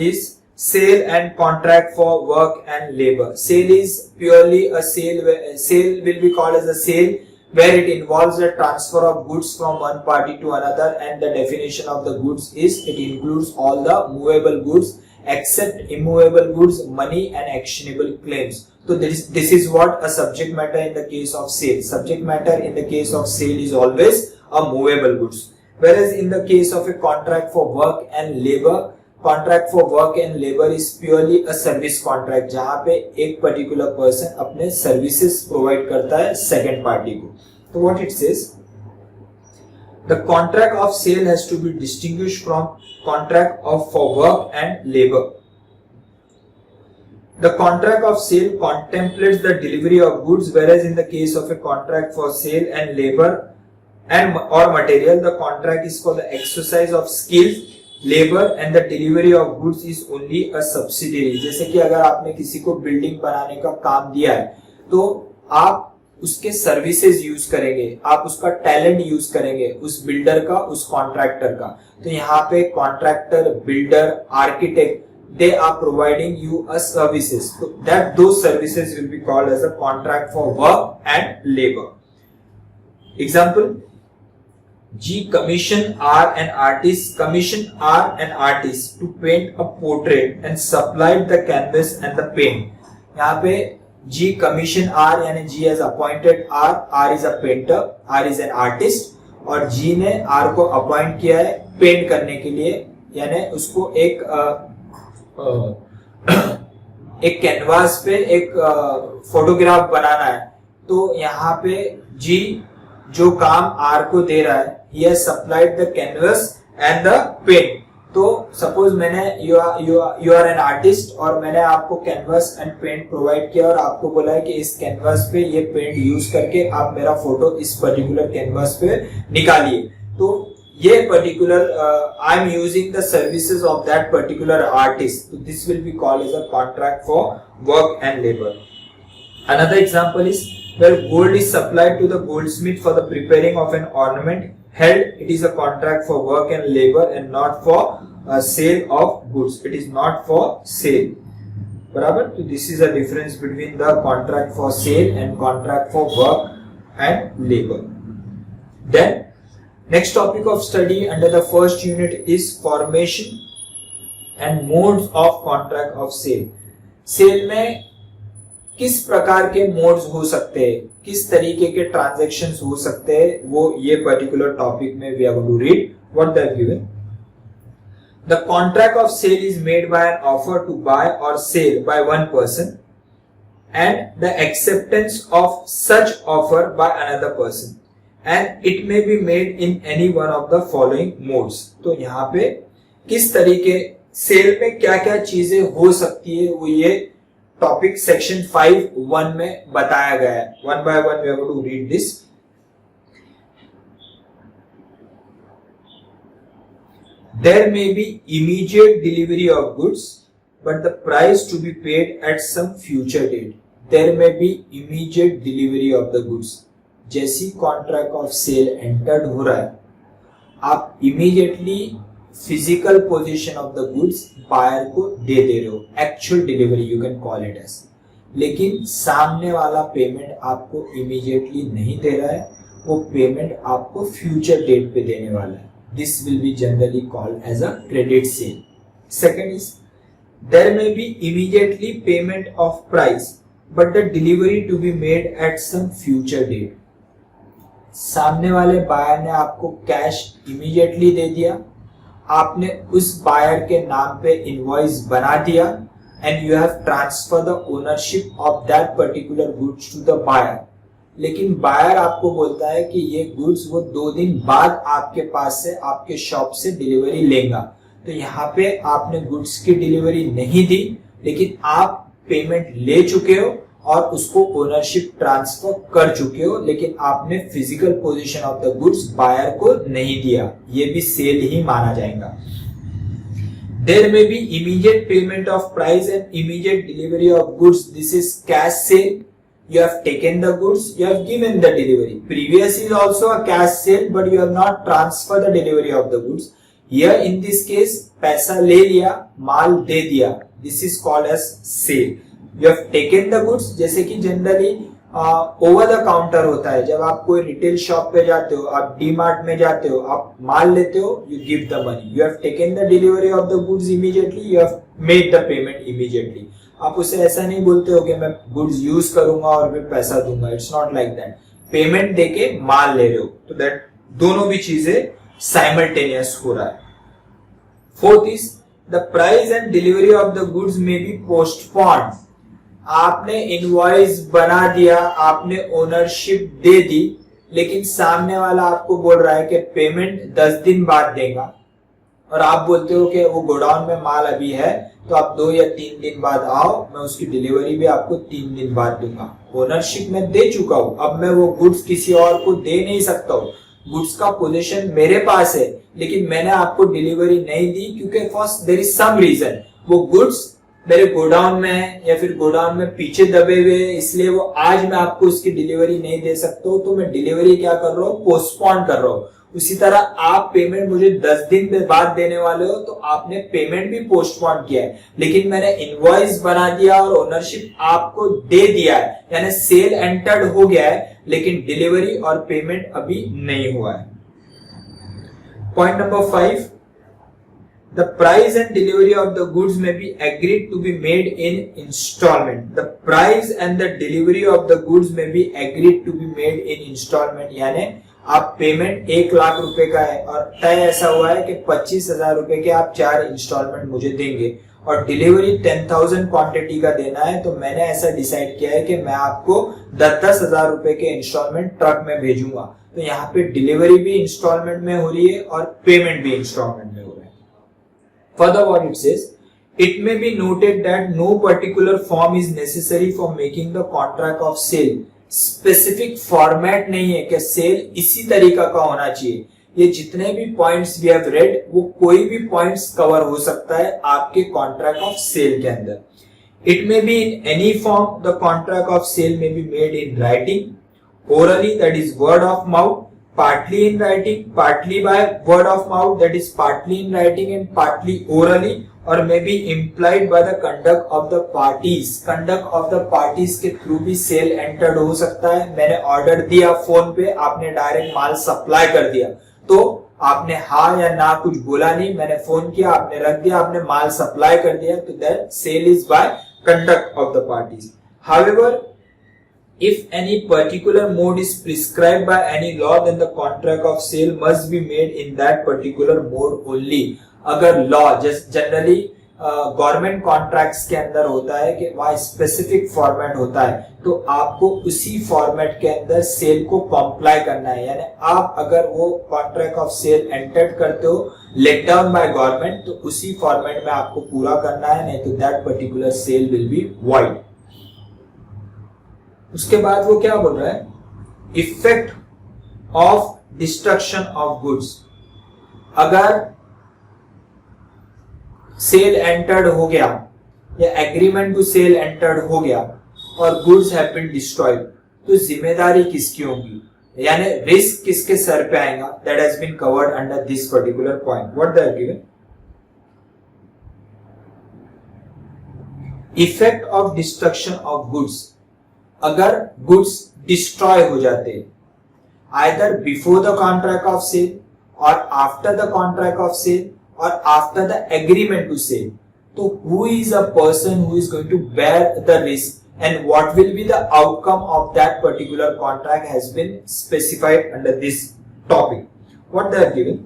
is sale and contract for work and labour. Sale is purely a sale will be called as a sale where it involves the transfer of goods from one party to another, and the definition of the goods is it includes all the movable goods except immovable goods, money and actionable claims. So this is what a subject matter in the case of sale. Subject matter in the case of sale is always a movable goods. Whereas in the case of a contract for work and labor, contract for work and labor is purely a service contract, जहाँ पे एक particular person अपने services provide करता है second party को। तो what it says, the contract of sale has to be distinguished from contract of for work and labor. The contract of sale contemplates the delivery of goods, whereas in the case of a contract for sale and labor and or material, the contract is for the exercise of skills, labour and the delivery of goods is only a subsidiary. जैसे कि अगर आपने किसी को building बनाने का काम दिया है, तो आप उसके सर्विसेज यूज करेंगे, आप उसका टैलेंट यूज करेंगे, उस बिल्डर का, उस कॉन्ट्रैक्टर का। तो यहाँ पे contractor, builder, architect, they are providing you a services, so that those services will be called as a contract for work and labor. Example, G commissioned R an artist to paint a portrait and supplied the canvas and the paint. यहाँ पे G commissioned R यानी G has appointed R is a painter, R is an artist, और G ने R को appoint किया है paint करने के लिए, यानी उसको एक कैनवास पे एक फोटोग्राफ बनाना है। तो यहाँ पे G जो काम R को दे रहा है, he has supplied the canvas and the paint. तो सपोज मैंने you are an artist और मैंने आपको कैनवस एंड पेंट प्रोवाइड किया और आपको बोला है कि इस कैनवस पे ये पेंट यूज करके आप मेरा फोटो इस पर्टिकुलर कैनवस पे निकालिए। तो ये particular I am using the services of that particular artist, तो this will be called as a contract for work and labour. Another example is where gold is supplied to the goldsmith for the preparing of an ornament held. It is a contract for work and labor and not for sale of goods. It is not for sale. बराबर? तो this is a difference between the contract for sale and contract for work and labor. Then next topic of study under the first unit is formation and modes of contract of sale. Sale में किस प्रकार के modes हो सकते हैं, किस तरीके के ट्रांजैक्शंस हो सकते हैं, वो ये पर्टिकुलर टॉपिक में we are going to read what they have given. The contract of sale is made by an offer to buy or sell by one person and the acceptance of such offer by another person and it may be made in any one of the following modes. तो यहाँ पे किस तरीके cell में क्या क्या चीजें हो सकती है, वो ये टॉपिक सेक्शन 5(1) में बताया गया है। One by one we are going to read this. there may be immediate delivery of goods but the price to be paid at some future date. There may be immediate delivery of the goods. जैसी contract of sale entered हो रहा है, आप immediately physical position of the goods buyer को दे रहे हो, actual delivery you can call it as. लेकिन सामने वाला पेमेंट आपको इमीडिएटली नहीं दे रहा है, वो पेमेंट आपको फ्यूचर डेट पे देने वाला है। This will be generally called as a credit sale. Second is there may be immediately payment of price but the delivery to be made at some future date. सामने वाले buyer ने आपको cash immediately दे दिया, आपने उस buyer के नाम पे इनवॉइस बना दिया and you have transfer the ownership of that particular goods to the buyer. लेकिन बायर आपको बोलता है कि ये गुड्स वो 2 दिन बाद आपके पास से, आपके शॉप से डिलीवरी लेगा। तो यहाँ पे आपने गुड्स की डिलीवरी नहीं दी, लेकिन आप पेमेंट ले चुके हो और उसको ओनरशिप ट्रांसफर कर चुके हो, लेकिन आपने physical position of the goods buyer को नहीं दिया। ये भी सेल ही माना जाएगा। There may be immediate payment of price and immediate delivery of goods. This is cash sale. You have taken the goods, you have given the delivery. Previous is also a cash sale, but you have not transferred the delivery of the goods. Here in this case, पैसा ले लिया, माल दे दिया. This is called as sale. You have taken the goods, जैसे कि generally over the counter होता है। जब आप कोई रिटेल शॉप पे जाते हो, आप डी मार्ट में जाते हो, आप माल लेते हो, you give the money, you have taken the delivery of the goods immediately, you have made the payment immediately. आप उसे ऐसा नहीं बोलते हो कि मैं गुड्स यूज करूंगा और फिर पैसा दूंगा। It's not like that. Payment देके माल ले रहे हो, तो दैट दोनों भी चीजें साइमल्टेनियस हो रहा है। Fourth is the price and delivery of the goods may be postponed. आपने इनवॉइस बना दिया, आपने ओनरशिप दे दी, लेकिन सामने वाला आपको बोल रहा है कि पेमेंट 10 दिन बाद देगा, और आप बोलते हो कि वो गोडाउन में माल अभी है, तो आप 2 या 3 दिन बाद आओ, मैं उसकी डिलीवरी भी आपको 3 दिन बाद दूंगा। ओनरशिप मैं दे चुका हूं, अब मैं वो गुड्स किसी और को दे नहीं सकता हूँ। गुड्स का पोजीशन मेरे पास है, लेकिन मैंने आपको डिलीवरी नहीं दी क्योंकि first there is some reason. वो गुड्स मेरे गोडाउन में है या फिर गोडाउन में पीछे दबे हुए, इसलिए वो आज मैं आपको उसकी डिलीवरी नहीं दे सकता हूँ, तो मैं डिलीवरी क्या कर रहा हूँ, पोस्टपोन कर रहा हूँ। उसी तरह आप पेमेंट मुझे 10 दिन बाद देने वाले हो, तो आपने पेमेंट भी पोस्टपोन किया है, लेकिन मैंने इनवॉइस बना दिया और ओनरशिप आपको दे दिया है, यानी सेल एंटर्ड हो गया है, लेकिन डिलीवरी और पेमेंट अभी नहीं हुआ है। Point number 5, the price and delivery of the goods may be agreed to be made in installment. The price and the delivery of the goods may be agreed to be made in installment. यानी आप payment 1 lakh रुपए का है और तय ऐसा हुआ है कि 25,000 रुपए के आप 4 इंस्टॉलमेंट मुझे देंगे, और डिलीवरी 10,000 क्वांटिटी का देना है, तो मैंने ऐसा डिसाइड किया है कि मैं आपको 10,000 रुपए के इंस्टॉलमेंट ट्रक में भेजूंगा। तो यहाँ पे डिलीवरी भी इंस्टॉलमेंट में हो रही है और पेमेंट भी इंस्टॉलमेंट में हो रहा है। Further what it says, it may be noted that no particular form is necessary for making the contract of sale. Specific format नहीं है कि सेल इसी तरीका का होना चाहिए। ये जितने भी पॉइंट्स वी हैव रेड, वो कोई भी पॉइंट्स कवर हो सकता है आपके कॉन्ट्रैक्ट ऑफ सेल के अंदर। It may be in any form. The contract of sale may be made in writing, orally, that is word of mouth, partly in writing, partly by word of mouth, that is partly in writing and partly orally, or may be implied by the conduct of the parties. Conduct of the parties के through भी cell entered हो सकता है। मैंने order दिया phone पे, आपने direct माल supply कर दिया, तो आपने हाँ या ना कुछ बोला नहीं, मैंने फोन किया, आपने रख दिया, आपने माल सप्लाई कर दिया, तो that sale is by conduct of the parties. However, if any particular mode is prescribed by any law, then the contract of sale must be made in that particular mode only. अगर law generally government contracts के अंदर होता है कि वहाँ specific format होता है, तो आपको उसी फॉर्मेट के अंदर सेल को कॉम्प्लाई करना है। यानी आप अगर वो कॉन्ट्रैक्ट ऑफ सेल एंटर्ड करते हो लेट डाउन बाय गवर्नमेंट, तो उसी फॉर्मेट में आपको पूरा करना है, नहीं तो that particular sale will be void. उसके बाद वो क्या बोल रहा है, effect of destruction of goods. अगर सेल एंटर्ड हो गया या एग्रीमेंट टू सेल एंटर्ड हो गया और गुड्स हैव बीन डिस्ट्रॉयड, तो जिम्मेदारी किसकी होगी, यानी रिस्क किसके सर पे आएगा, that has been covered under this particular point. What they are given. Effect of destruction of goods. अगर गुड्स डिस्ट्रॉय हो जाते either before the contract of sale or after the contract of sale or after the agreement to sell, तो who is a person who is going to bear the risk and what will be the outcome of that particular contract has been specified under this topic. What they are given.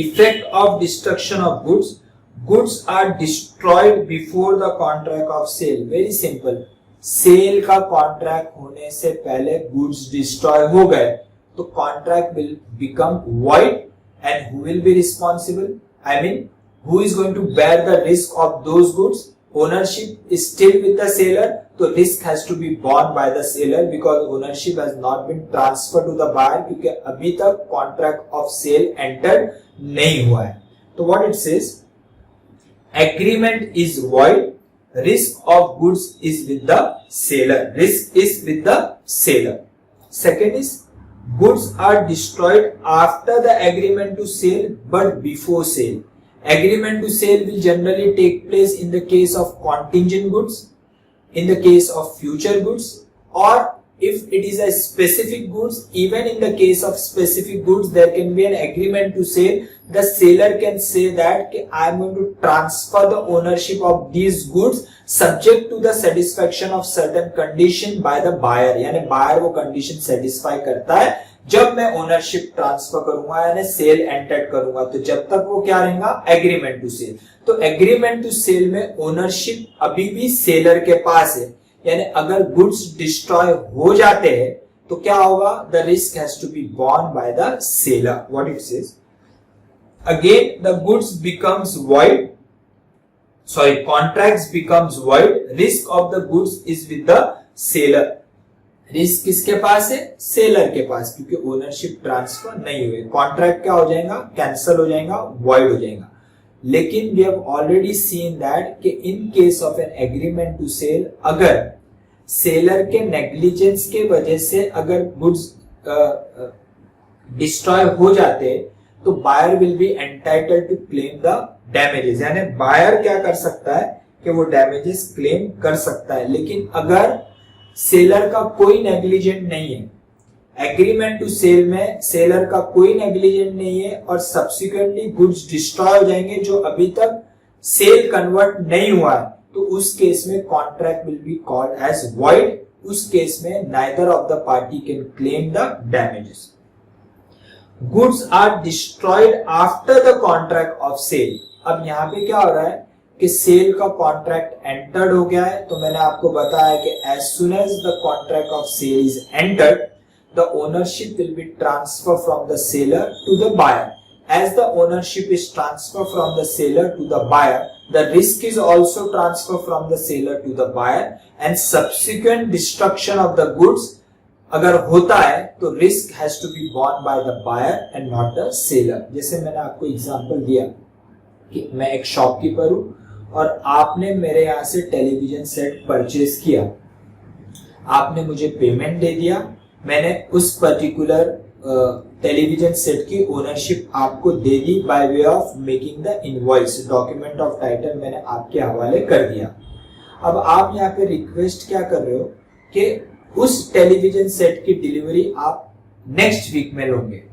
Effect of destruction of goods. Goods are destroyed before the contract of sale. Very simple. Sale का contract होने से पहले goods destroy हो गए तो contract will become void and who will be responsible? I mean, who is going to bear the risk of those goods? Ownership is still with the seller, so risk has to be borne by the seller because ownership has not been transferred to the buyer क्योंकि अभी तक contract of sale entered नहीं हुआ है. तो what it says, agreement is void, risk of goods is with the seller. Risk is with the seller. Second is goods are destroyed after the agreement to sale but before sale. Agreement to sale will generally take place in the case of contingent goods, in the case of future goods, or if it is a specific goods, even in the case of specific goods there can be an agreement to sale. The seller can say that I am going to transfer the ownership of these goods subject to the satisfaction of certain condition by the buyer. यानी buyer वो condition satisfy करता है जब मैं ownership transfer करूंगा यानी cell enter करूंगा, तो जब तक वो क्या रहेगा, एग्रीमेंट टू सेल. तो एग्रीमेंट टू सेल में ओनरशिप अभी भी सेलर के पास है, यानी अगर गुड्स डिस्ट्रॉय हो जाते हैं तो क्या होगा, the risk has to be borne by the seller. What it says, again the goods becomes void, sorry contracts becomes void, risk of the goods is with the seller. Risk किसके पास है, seller के पास, क्योंकि ownership transfer नहीं हुए. Contract क्या हो जाएगा, कैंसिल हो जाएगा, वॉइड हो जाएगा. लेकिन we have already seen that कि in case of an agreement to sell, अगर सेलर के नेग्लिजेंस के वजह से अगर गुड्स डिस्ट्रॉय हो जाते तो buyer will be entitled to claim the damages. यानी बायर क्या कर सकता है कि वो डैमेजेस क्लेम कर सकता है. लेकिन अगर सेलर का कोई नेग्लिजेंट नहीं है, एग्रीमेंट टू सेल में सेलर का कोई नेग्लिजेंट नहीं है और सब्सिक्वेंटली गुड्स डिस्ट्रॉय हो जाएंगे जो अभी तक सेल कन्वर्ट नहीं हुआ है, तो उस केस में contract will be called as void. उस केस में neither of the party can claim the damages. Goods are destroyed after the contract of sale. अब यहाँ पे क्या हो रहा है कि सेल का कॉन्ट्रैक्ट एंटर्ड हो गया है, तो मैंने आपको बताया कि as soon as the contract of sale is entered, the ownership will be transferred from the seller to the buyer. As the ownership is transferred from the seller to the buyer, the risk is also transferred from the seller to the buyer, and subsequent destruction of the goods अगर होता है तो risk has to be borne by the buyer and not the seller. जैसे मैंने आपको example दिया कि मैं एक शॉपकीपर हूं और आपने मेरे यहाँ से टेलीविजन सेट परचेज किया, आपने मुझे पेमेंट दे दिया, मैंने उस पर्टिकुलर टेलीविजन सेट की ओनरशिप आपको दे दी by way of making the invoice. Document of title मैंने आपके हवाले कर दिया. अब आप यहाँ पे रिक्वेस्ट क्या कर रहे हो कि उस टेलीविजन सेट की डिलीवरी आप नेक्स्ट वीक में लोगे,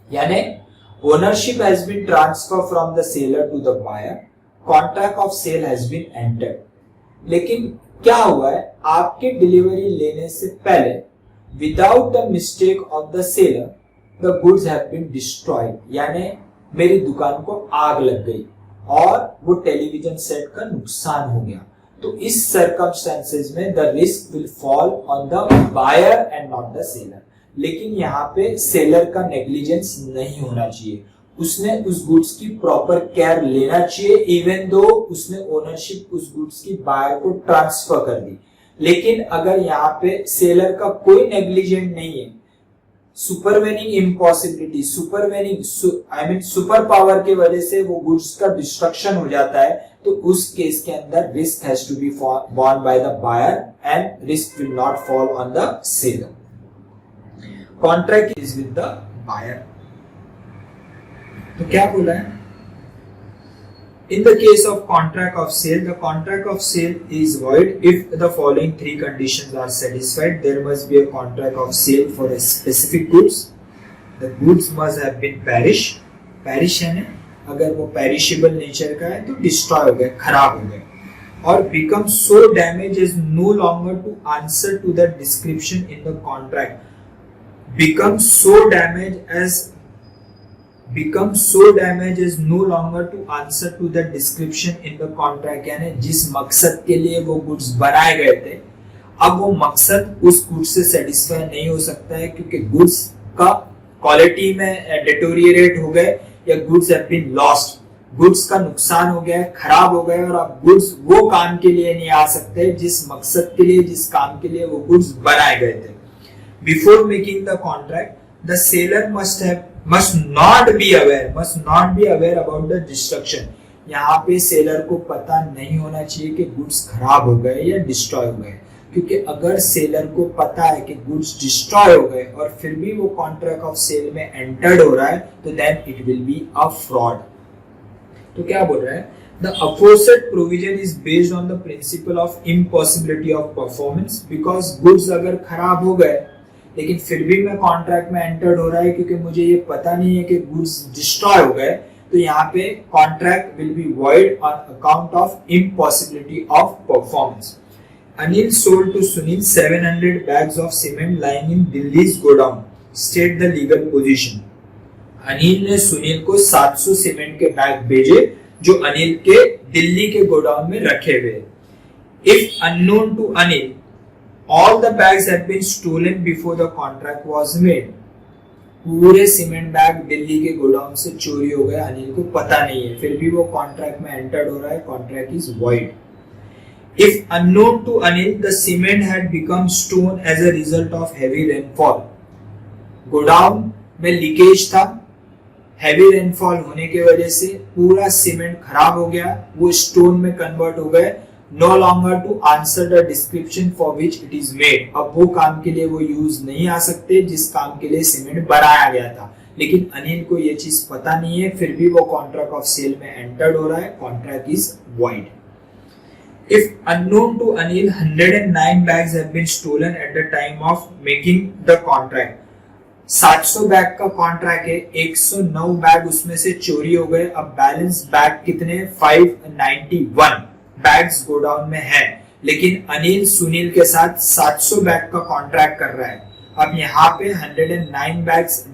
यानी ownership has been transfer from the seller to the buyer, contract of sale has been entered. लेकिन क्या हुआ है, आपके डिलीवरी लेने से पहले without the mistake of the seller the goods have been destroyed, यानी मेरी दुकान को आग लग गई और वो टेलीविजन सेट का नुकसान हो गया. तो इस सर्कमस्टेंसेस में the risk will fall on the buyer and not the seller. लेकिन यहाँ पे सेलर का नेग्लिजेंस नहीं होना चाहिए, उसने उस गुड्स की प्रॉपर केयर लेना चाहिए इवन दो उसने ओनरशिप उस गुड्स की बायर को ट्रांसफर कर दी. लेकिन अगर यहाँ पे सेलर का कोई नेग्लिजेंट नहीं है, सुपरवेनिंग इम्पॉसिबिलिटी, सुपर पावर के वजह से वो गुड्स का डिस्ट्रक्शन हो जाता है, तो उस केस के अंदर risk has to be borne by the buyer and risk will not fall on the seller. Contract is with the buyer. तो क्या बोला है? In the case of contract of sale, the contract of sale is void if the following three conditions are satisfied. There must be a contract of sale for a specific goods. The goods must have been perish है ना, अगर वो perishable nature का है तो destroy हो गए, खराब हो गए, और become so damaged as no longer to answer to the description in the contract. Become so damaged as no longer to answer to the description in the contract. यानी जिस मकसद के लिए वो गुड्स बनाए गए थे, अब वो मकसद उस गुड्स से सेटिस्फाई नहीं हो सकता है, क्योंकि गुड्स का क्वालिटी में डिटोरिएट हो गए या goods have been lost, goods का नुकसान हो गया, खराब हो गए, और अब गुड्स वो काम के लिए नहीं आ सकते जिस मकसद के लिए, जिस काम के लिए वो गुड्स बनाए गए थे. Before making the contract, the seller must not be aware about the destruction. यहाँ पे सेलर को पता नहीं होना चाहिए कि गुड्स खराब हो गए या डिस्ट्रॉय हो गए, क्योंकि अगर सेलर को पता है कि गुड्स डिस्ट्रॉय हो गए और फिर भी वो कॉन्ट्रैक्ट ऑफ सेल में एंटर्ड हो रहा है, तो then it will be a fraud. तो क्या बोल रहा है? The aforesaid provision is based on the principle of impossibility of performance, because goods अगर खराब हो गए लेकिन फिर भी मैं कॉन्ट्रैक्ट में एंटर्ड हो रहा है क्योंकि मुझे ये पता नहीं है कि गुड्स डिस्ट्रॉय हो गए, तो यहाँ पे contract will be void on account of impossibility of performance. Anil sold to Sunil 700 bags of cement lying in Delhi's godown. State the legal position. Anil ने सुनील को 700 सीमेंट के बैग भेजे जो अनिल के दिल्ली के गोडाउन में रखे हुए. If unknown to Anil, all the bags have been stolen before the contract was made. पूरे सीमेंट बैग दिल्ली के गोडाउन से चोरी हो गए, अनिल को पता नहीं है, फिर भी वो कॉन्ट्रैक्ट में एंटर्ड हो रहा है, contract is void. If unknown to Anil, the cement had become stone as a result of heavy rainfall. Godown में लीकेज था, हैवी रेनफॉल होने की वजह से पूरा सीमेंट खराब हो गया, वो स्टोन में कन्वर्ट हो गए. No longer to answer the description for which it is made. अब वो काम के लिए वो यूज नहीं आ सकते जिस काम के लिए सीमेंट बनाया गया था, लेकिन अनिल को ये चीज पता नहीं है, फिर भी वो कॉन्ट्रैक्ट ऑफ सेल में एंटर्ड हो रहा है, contract is void. If unknown to Anil, 109 bags have been stolen at the time of making the contract. 700 bag का कॉन्ट्रैक्ट है, 109 बैग उसमें से चोरी हो गए. अब बैलेंस बैग कितने? 591 बैग्स गोडाउन में है, लेकिन अनिल सुनील के साथ 700 बैग का कॉन्ट्रैक्ट कर रहा है. अब यहाँ पे 109 बैग्स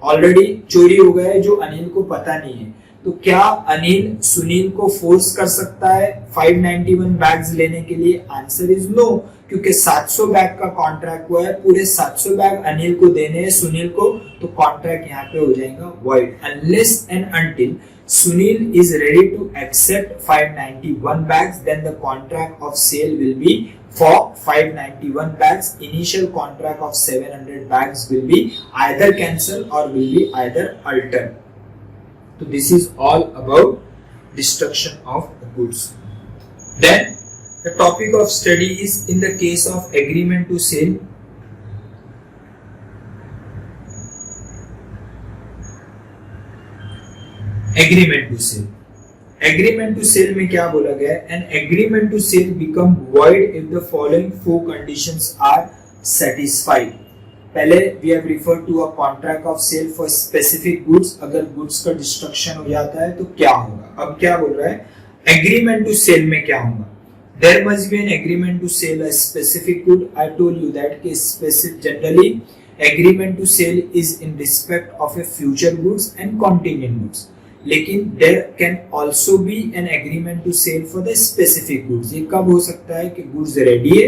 ऑलरेडी चोरी हो गए जो अनिल को पता नहीं है, तो क्या अनिल सुनील को फोर्स कर सकता है 591 बैग्स लेने के लिए? आंसर इज नो, क्योंकि 700 बैग का कॉन्ट्रैक्ट हुआ है, पूरे 700 बैग अनिल को देने हैं सुनील को, तो कॉन्ट्रैक्ट यहाँ पे हो जाएगा void. Unless and until Sunil is ready to accept 591 bags, then the contract of sale will be for 591 bags. Initial contract of 700 bags will be either cancelled or will be either altered. So this is all about destruction of goods. Then the topic of study is in the case of agreement to sale. Agreement to sale. Agreement to sale में क्या बोला गया है? An agreement to sale become void if the following 4 conditions are satisfied. पहले we have referred to a contract of sale for specific goods. अगर goods का destruction हो जाता है तो क्या होगा? अब क्या बोल रहा है? एग्रीमेंट टू सेल में क्या होगा? There must be an agreement to sell a specific good. I told you that generally agreement to sell is in respect of a future goods and contingent goods. लेकिन there can also be an agreement to sell for the specific goods. ये कब हो सकता है कि goods ready है,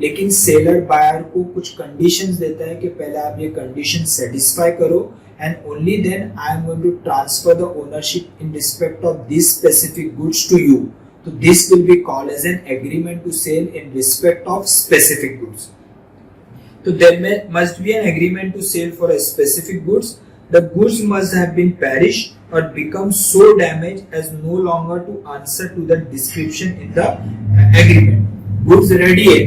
लेकिन seller buyer को कुछ कंडीशंस देता है कि पहले आप ये कंडीशन सेटिस्फाई करो, and only then I am going to transfer the ownership in respect of these specific goods to you. So this will be called as an agreement to sell in respect of specific goods. तो there must be an agreement to sell for a specific goods. The goods must have been perished or become so damaged as no longer to answer to the description in the agreement. Goods ready है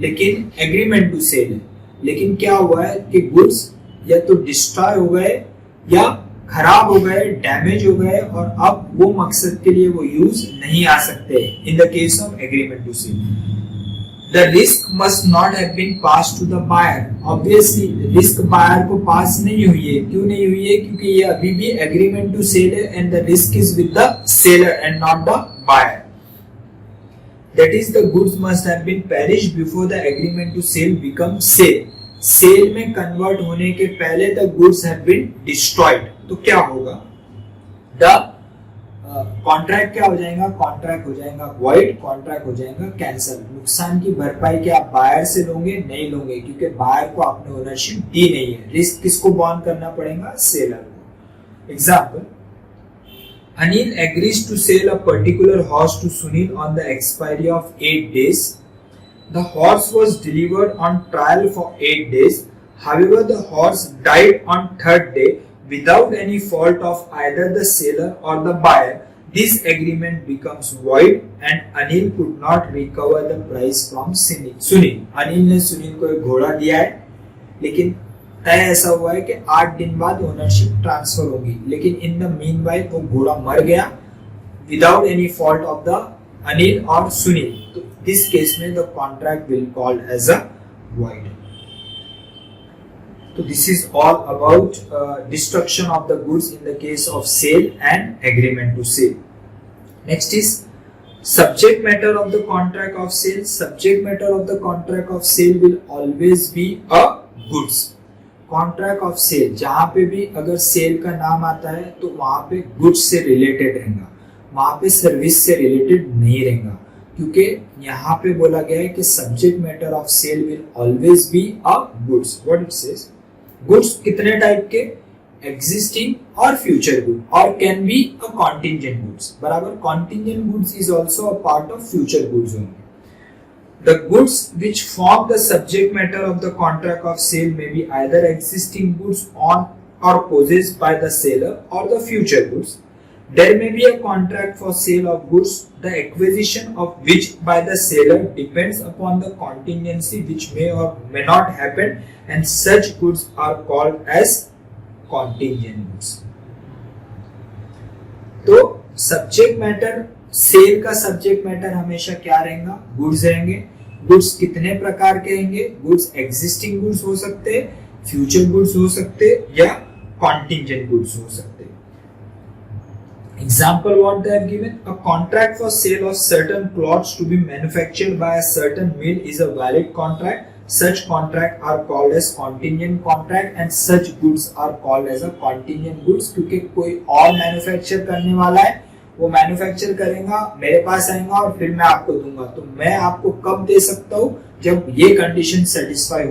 लेकिन agreement to sell है, लेकिन क्या हुआ है कि goods या तो destroy हो गए या खराब हो गए, डैमेज हो गए और अब वो मकसद के लिए वो यूज नहीं आ सकते. In the case of agreement to sale the risk must not have been pass to the buyer. Obviously risk buyer को पास नहीं हुई है. क्यों नहीं हुई है? क्योंकि ये अभी भी एग्रीमेंट टू सेल है and the risk is with the seller and not the buyer. That is the goods must have been perish before the agreement to sale become sale. Sale में कन्वर्ट होने के पहले the goods have been destroyed. तो क्या होगा? The contract क्या हो जाएगा? कॉन्ट्रैक्ट हो जाएगा वॉइड, कॉन्ट्रैक्ट हो जाएगा कैंसल. नुकसान की भरपाई क्या आप बायर से लोगे? नहीं लोगे, क्योंकि बायर को आपने ओनरशिप दी नहीं है. रिस्क किसको बॉर्न करना पड़ेगा? सेलर को. Example, Anil agrees to sell a particular horse to Sunil on the expiry of 8 days. The horse was delivered on trial for 8 days. However, the horse died on 3rd day without any fault of either the seller or the buyer. This agreement becomes void and Anil could not recover the price from Sunil. Anil ने सुनील को एक घोड़ा दिया है, लेकिन तय ऐसा हुआ है कि 8 दिन बाद ओनरशिप ट्रांसफर होगी, लेकिन इन द मीनवाइल वो घोड़ा मर गया without any fault of the Anil और सुनील. तो दिस केस में the contract will called as a void. So this is all about destruction of the goods in the case of sale and agreement to sale. Next is subject matter of the contract of sale. Subject matter of the contract of sale will always be a goods. Contract of sale जहाँ पे भी अगर cell का नाम आता है तो वहाँ पे goods से related रहेगा, वहाँ पे सर्विस से related नहीं रहेगा, क्योंकि यहाँ पे बोला गया है कि subject matter of sale will always be a goods. What it says? Goods कितने टाइप के? एग्जिस्टिंग और फ्यूचर गुड, और can be a contingent goods. बराबर, contingent goods is also a part of future goods only. The goods which form the subject matter of the contract of sale may be either existing goods owned or possessed by the seller or the future goods. There may be a contract for sale of goods, the acquisition of which by the seller depends upon the contingency which may or may not happen, and such goods are called as contingent goods. तो subject matter, cell का subject matter हमेशा क्या रहेगा? Goods रहेंगे. Goods कितने प्रकार के रहेंगे? गुड्स एग्जिस्टिंग गुड्स हो सकते, फ्यूचर गुड्स हो सकते या कॉन्टिंजेंट गुड्स हो सकते. Example what they have given: a contract for sale of certain cloths to be manufactured by a certain mill is a valid contract. Such contract are called as contingent contract and such goods are called as a contingent goods. क्योंकि कोई और manufacture करने वाला है, वो manufacture करेगा, मेरे पास आएगा और फिर मैं आपको दूंगा. तो मैं आपको कब दे सकता हूँ? जब ये कंडीशन सेटिस्फाई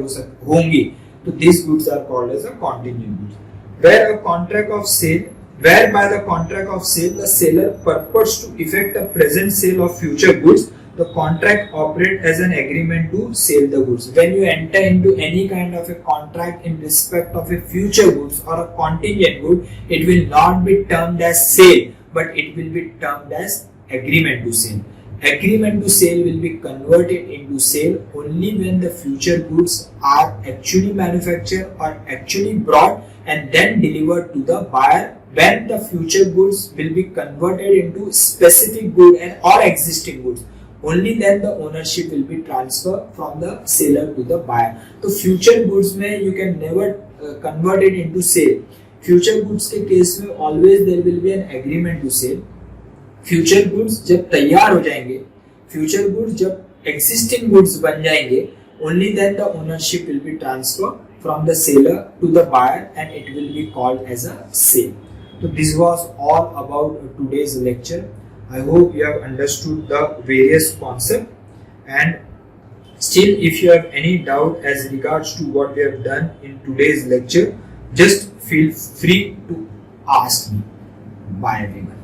होंगी. तो these goods are called as a contingent goods. Where a contract of sale whereby the contract of sale the seller purports to effect a present sale of future goods, the contract operates as an agreement to sell the goods. When you enter into any kind of a contract in respect of a future goods or a contingent good, it will not be termed as sale, but it will be termed as agreement to sale. Agreement to sale will be converted into sale only when the future goods are actually manufactured or actually brought and then delivered to the buyer. When the future goods will be converted into specific good and or existing goods, only then the ownership will be transferred from the seller to the buyer. तो future goods में you can never convert it into sale. Future goods के case में always there will be an agreement to sale. Future goods जब तैयार हो जाएंगे, future goods जब existing goods बन जाएंगे, only then the ownership will be transferred from the seller to the buyer and it will be called as a sale. So this was all about today's lecture. I hope you have understood the various concepts, and still if you have any doubt as regards to what we have done in today's lecture, just feel free to ask me. Bye everyone.